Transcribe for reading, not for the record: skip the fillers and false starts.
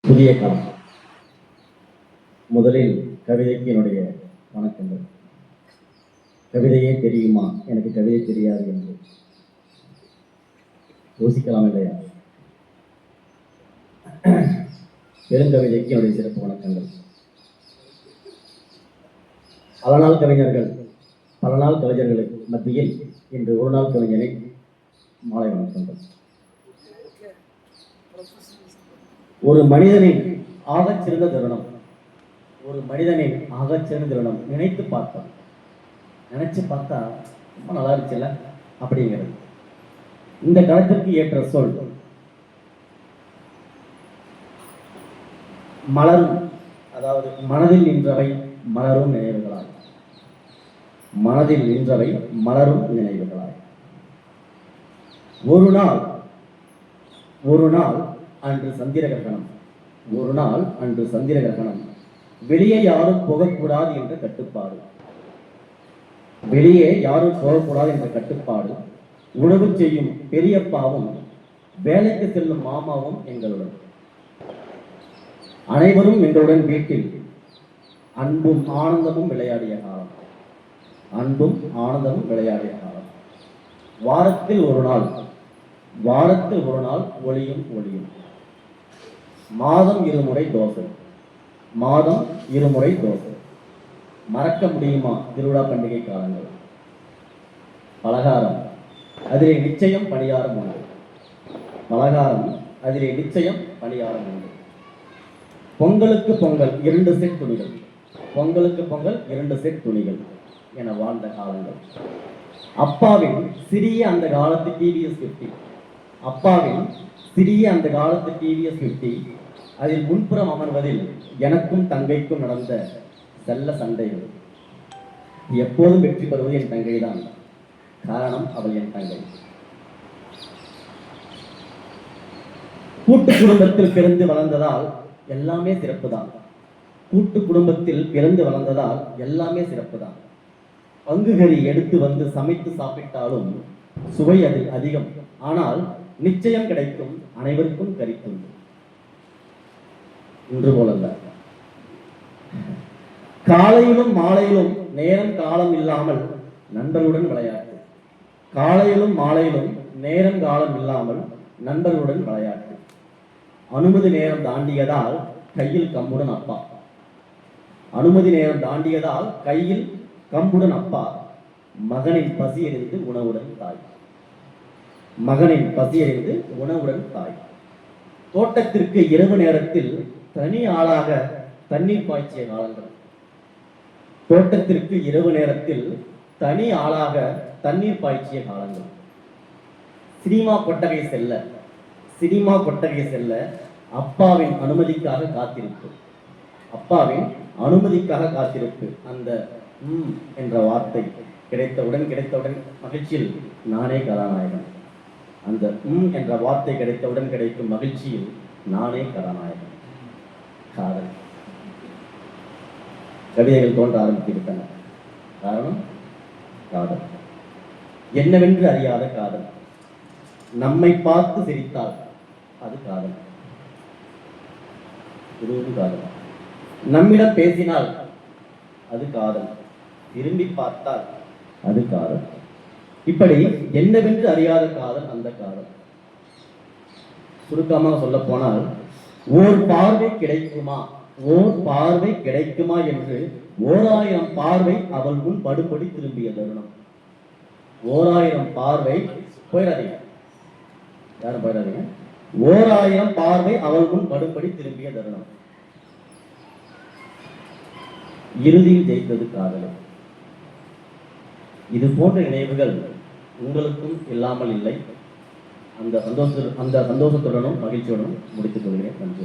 புதிய களம். முதலில் கவிதைக்கு என்னுடைய வணக்கங்கள். கவிதையே தெரியுமா, எனக்கு கவிதை தெரியாது என்று யோசிக்கலாம் இல்லையா? பெருங்கவிதைக்கு என்னுடைய சிறப்பு வணக்கங்கள். பல நாள் கவிஞர்கள், பல நாள் கவிஞர்களுக்கு மத்தியில் இன்று ஒரு நாள் கவிஞனை மாலை வணக்கங்கள். ஒரு மனிதனின் ஆகச்சிறந்த தருணம், ஒரு மனிதனின் ஆகச்சிறந்த தருணம் நினைச்சு பார்த்தா ரொம்ப நல்லா இருந்துச்சுல்ல அப்படிங்கிறது. இந்த காலத்திற்கு ஏற்ற சொல் மலரும். அதாவது மனதில் நின்றவை மலரும் நினைவுகளாய், மனதில் நின்றவை மலரும் நினைவுகளாய். ஒரு நாள் அன்று சந்திர கிரகணம், ஒரு நாள் அன்று சந்திர கிரகணம். வெளியே யாரும் போகக்கூடாது என்ற கட்டுப்பாடு, வெளியே யாரும் போகக்கூடாது என்ற கட்டுப்பாடு. உணவு செய்யும் பெரியப்பாவும் வேலைக்கு செல்லும் மாமாவும் எங்களுடன், அனைவரும் எங்களுடன் வீட்டில் அன்பும் ஆனந்தமும் விளையாடிய காலம், அன்பும் ஆனந்தமும் விளையாடிய காலம். வாரத்தில் ஒரு நாள் ஒளியும் ஒளியும். மாதம் இருமுறை தோசை, மாதம் இருமுறை தோசை. மறக்க முடியுமா திருவிழா பண்டிகை காலங்கள்? பலகாரம், அதிலே நிச்சயம் பணியாரம் உண்டு. பலகாரம், அதிலே நிச்சயம் பணியாரம் உண்டு. பொங்கலுக்கு பொங்கல் 2 செட் துணிகள், பொங்கலுக்கு பொங்கல் 2 செட் துணிகள் என வாழ்ந்த காலங்கள். அப்பாவின் சிறிய அந்த காலத்து டிவிஎஸ் 50, அப்பாவின் சிறிய அந்த காலத்து டிவிஎஸ் 50, அதில் முன்புறம் அமர்வதில் எனக்கும் தங்கைக்கும் நடந்த செல்ல சண்டைகள். எப்போதும் வெற்றி பெறுவது என் தங்கை தான், காரணம் அவள் என் தங்கை. கூட்டு குடும்பத்தில் பிறந்து வளர்ந்ததால் எல்லாமே சிறப்பு தான், கூட்டு குடும்பத்தில் பிறந்து வளர்ந்ததால் எல்லாமே சிறப்பு தான். பங்குகறி எடுத்து வந்து சமைத்து சாப்பிட்டாலும் சுவை அதில் அதிகம், ஆனால் நிச்சயம் கிடைக்கும் அனைவருக்கும் கரித்தும். இன்று போலல்ல, காலையிலும் மாலையிலும் நேரம் காலம் இல்லாமல் நண்பர்களுடன் விளையாட்டு, காலையிலும் மாலையிலும் நேரம் காலம் இல்லாமல் நண்பர்களுடன் விளையாட்டு. அனுமதி நேரம் தாண்டியதால் கையில் கம்புடன் அப்பா, அனுமதி நேரம் தாண்டியதால் கையில் கம்புடன் அப்பா. மகனின் பசி எறிந்து உணவுடன் தாய், மகனின் பசி எறிந்து உணவுடன் தாய். தோட்டத்திற்கு இரவு நேரத்தில் தனி ஆளாக தண்ணீர் பாய்ச்சிய காலங்கள், தோட்டத்திற்கு இரவு நேரத்தில் தனி ஆளாக தண்ணீர் பாய்ச்சிய காலங்கள். சினிமா கொட்டகை செல்ல அப்பாவின் அனுமதிக்காக காத்திருப்பு, அப்பாவின் அனுமதிக்காக காத்திருப்பு. அந்த என்ற வார்த்தை கிடைத்தவுடன் மகிழ்ச்சியில் நானே கதாநாயகன், அந்த என்ற வார்த்தை கிடைத்தவுடன் கிடைக்கும் மகிழ்ச்சியில் நானே கதாநாயகன். காதல் கவிதைகள் தோன்ற ஆரம்பித்துவிட்டன. காரணம் காதல், என்னவென்று அறியாத காதல். நம்மை பார்த்து சிரித்தால் அது காதல், இதுவும் காதல். நம்மிடம் பேசினால் அது காதல், திரும்பி பார்த்தால் அது காதல். இப்படி என்னவென்று அறியாத காதல் அந்த காதல். சுருக்கமாக சொல்ல போனால், ஓர் பார்வை கிடைக்குமா என்று 1000 பார்வை அவள் முன் படுபடி திரும்பிய தருணம். 1000 பார்வை, போயிடாதீங்க யாரும் போயிடாதீங்க, 1000 பார்வை அவள் முன் படுபடி திரும்பிய தருணம். இறுதியில் ஜெயித்தது காதல். இது போன்ற நினைவுகள் உங்களுக்கும் இல்லாமல் இல்லை. அந்த சந்தோஷத்துடனும் மகிழ்ச்சியுடனும் முடித்துக் கொள்கிறேன். நன்றி.